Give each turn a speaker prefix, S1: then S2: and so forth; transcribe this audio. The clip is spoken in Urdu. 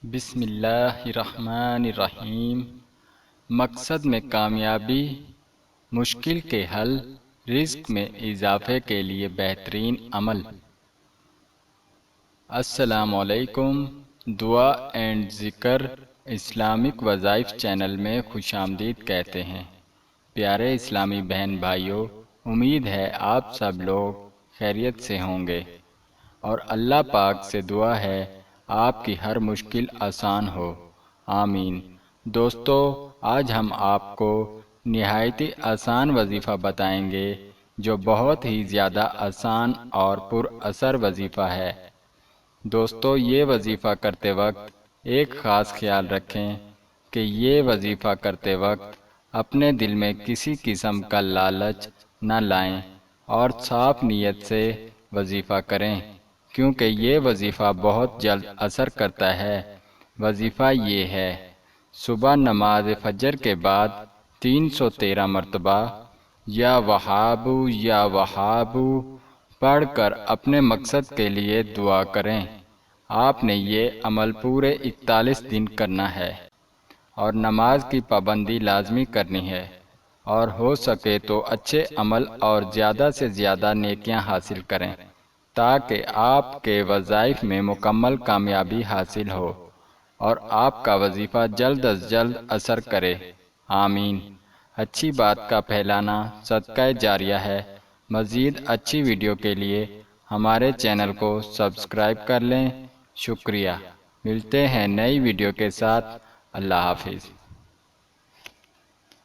S1: بسم اللہ الرحمن الرحیم۔ مقصد میں کامیابی، مشکل کے حل، رزق میں اضافے کے لیے بہترین عمل۔ السلام علیکم۔ دعا اینڈ ذکر اسلامک وظائف چینل میں خوش آمدید کہتے ہیں۔ پیارے اسلامی بہن بھائیوں، امید ہے آپ سب لوگ خیریت سے ہوں گے اور اللہ پاک سے دعا ہے آپ کی ہر مشکل آسان ہو، آمین۔ دوستو، آج ہم آپ کو نہایت آسان وظیفہ بتائیں گے جو بہت ہی زیادہ آسان اور پر اثر وظیفہ ہے۔ دوستو، یہ وظیفہ کرتے وقت ایک خاص خیال رکھیں کہ یہ وظیفہ کرتے وقت اپنے دل میں کسی قسم کا لالچ نہ لائیں اور صاف نیت سے وظیفہ کریں، کیونکہ یہ وظیفہ بہت جلد اثر کرتا ہے۔ وظیفہ یہ ہے: صبح نماز فجر کے بعد 313 مرتبہ یا وہاب یا وہاب پڑھ کر اپنے مقصد کے لیے دعا کریں۔ آپ نے یہ عمل پورے 41 دن کرنا ہے اور نماز کی پابندی لازمی کرنی ہے، اور ہو سکے تو اچھے عمل اور زیادہ سے زیادہ نیکیاں حاصل کریں تاکہ آپ کے وظائف میں مکمل کامیابی حاصل ہو اور آپ کا وظیفہ جلد از جلد اثر کرے، آمین۔ اچھی بات کا پھیلانا صدقہ جاریہ ہے۔ مزید اچھی ویڈیو کے لیے ہمارے چینل کو سبسکرائب کر لیں۔ شکریہ۔ ملتے ہیں نئی ویڈیو کے ساتھ۔ اللہ حافظ۔